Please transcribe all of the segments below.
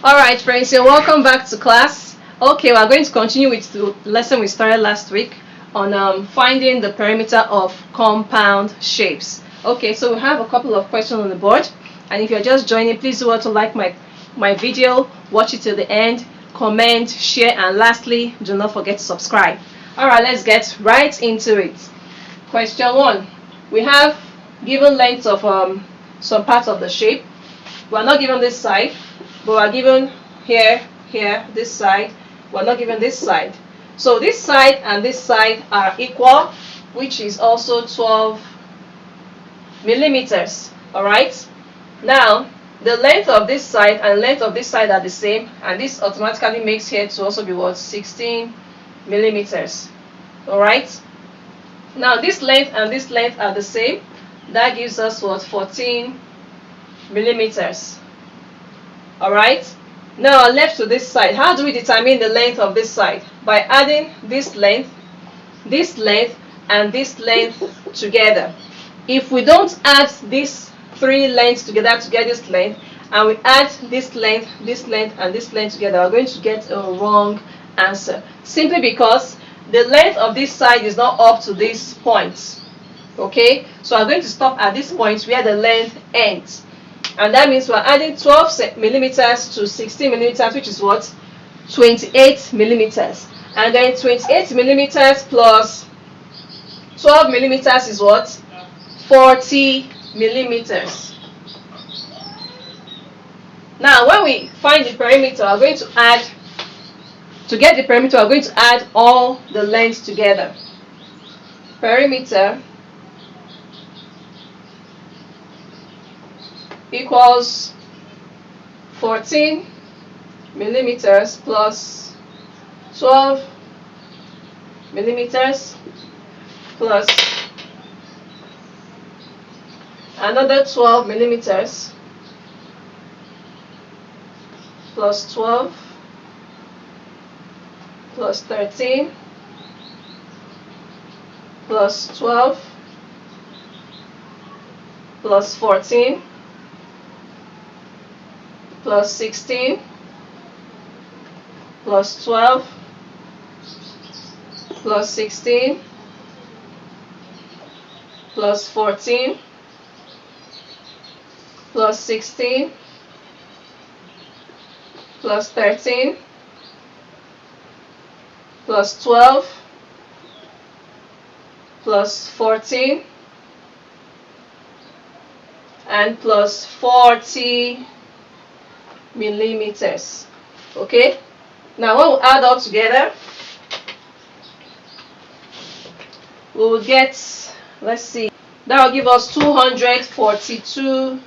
Alright friends, so welcome back to class. Okay, we are going to continue with the lesson we started last week on finding the perimeter of compound shapes. Okay, so we have a couple of questions on the board, and if you're just joining, please do want to like my video, watch it till the end, comment, share, and lastly, do not forget to subscribe. Alright, let's get right into it. Question 1. We have given length of some parts of the shape. We are not given this side, but we are given here, this side. We are not given this side. So this side and this side are equal, which is also 12 millimeters. Alright? Now, the length of this side and length of this side are the same, and this automatically makes here to also be what? 16 millimeters. Alright? Now, this length and this length are the same. That gives us what? 14 millimeters. Alright, now left to this side. How do we determine the length of this side? By adding this length, and this length together. If we don't add these three lengths together to get this length, and we add this length, and this length together, we're going to get a wrong answer, simply because the length of this side is not up to this point. Okay, so I'm going to stop at this point where the length ends, and that means we're adding 12 millimeters to 16 millimeters, which is what? 28 millimeters. And then 28 millimeters plus 12 millimeters is what? 40 millimeters. Now, when we find the perimeter, we're going to add, to get the perimeter, we're going to add all the lengths together. Perimeter equals 14 millimeters plus 12 millimeters plus another 12 millimeters plus 12 plus 13 plus 12 plus 14 plus 16 plus 12 plus 16 plus 14 plus 16 plus 13 plus 12 plus 14 and plus 40 millimeters. Okay, now when we add all together, we will get, let's see, that will give us 242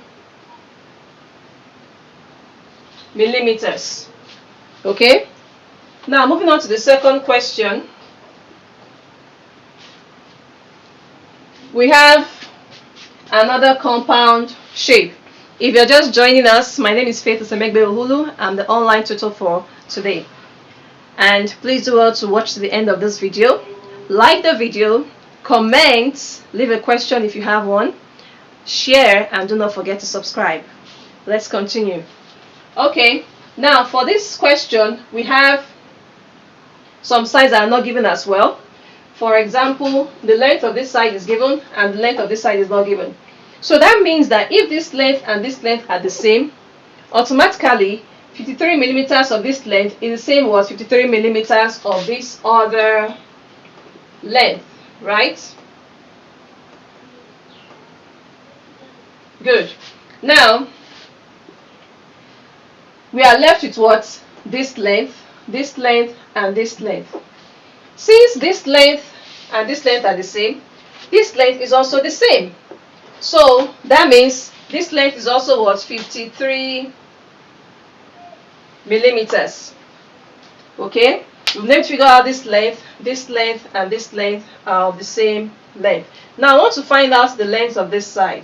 millimeters. Okay, now moving on to the second question. We have another compound shape. If you're just joining us, my name is Faith Osemegbe. I'm the online tutor for today. And please do well to watch to the end of this video. Like the video, comment, leave a question if you have one, share, and do not forget to subscribe. Let's continue. Okay, now for this question, we have some sides that are not given as well. For example, the length of this side is given and the length of this side is not given. So that means that if this length and this length are the same, automatically 53 millimeters of this length is the same as 53 millimeters of this other length, right? Good. Now, we are left with what? This length, and this length. Since this length and this length are the same, this length is also the same. So that means this length is also what? 53 millimeters. Okay, we need to figure out this length, and this length are of the same length. Now I want to find out the length of this side.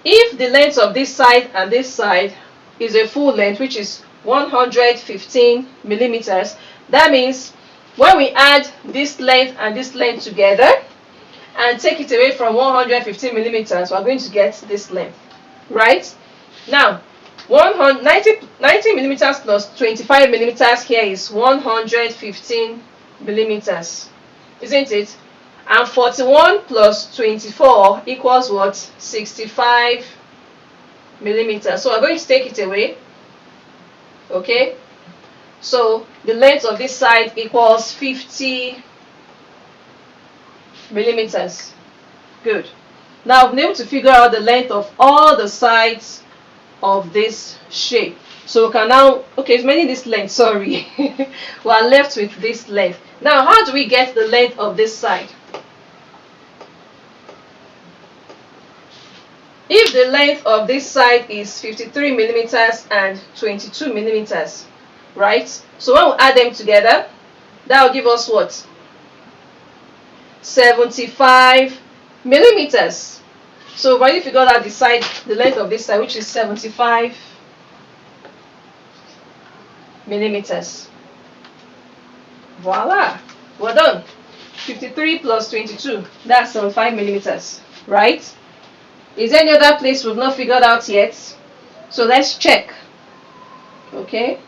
If the length of this side and this side is a full length, which is 115 millimeters, that means when we add this length and this length together and take it away from 115 millimeters, we're going to get this length, right? Now, 90 millimeters plus 25 millimeters here is 115 millimeters, isn't it? And 41 plus 24 equals what? 65 millimeters. So we're going to take it away. Okay, so the length of this side equals 50 millimeters. Good. Now I've been able to figure out the length of all the sides of this shape. So we can now, okay, it's mainly this length, sorry. We are left with this length. Now how do we get the length of this side? If the length of this side is 53 millimeters and 22 millimeters, right? So when we add them together, that will give us what? 75 millimeters. So we've already figured out the length of this side, which is 75 millimeters. Voila, we're done. 53 plus 22, that's 75 millimeters, right? Is there any other place we've not figured out yet? So let's check. Okay,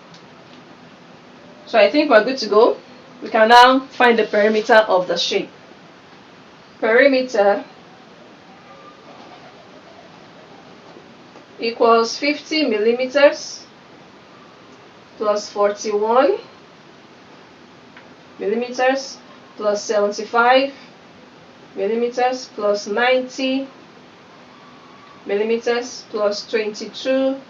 so I think we're good to go. We can now find the perimeter of the shape. Perimeter equals 50 millimeters plus 41 millimeters plus 75 millimeters plus 90 millimeters plus 22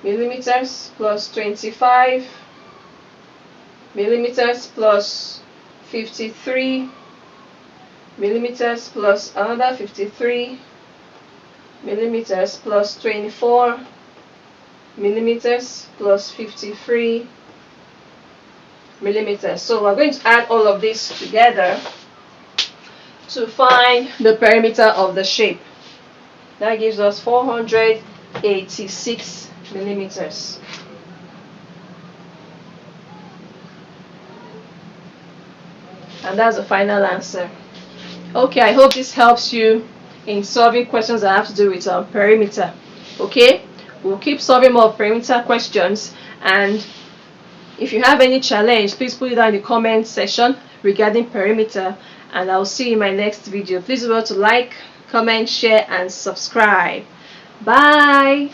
millimeters plus 25 millimeters plus 53 millimeters plus another 53 millimeters plus 24 millimeters plus 53 millimeters. So we're going to add all of this together to find the perimeter of the shape. That gives us 486 millimeters. And that's the final answer. Okay, I hope this helps you in solving questions that have to do with perimeter. Okay, we'll keep solving more perimeter questions, and if you have any challenge, please put it down in the comment section regarding perimeter, and I'll see you in my next video. Please remember to like, comment, share, and subscribe. Bye.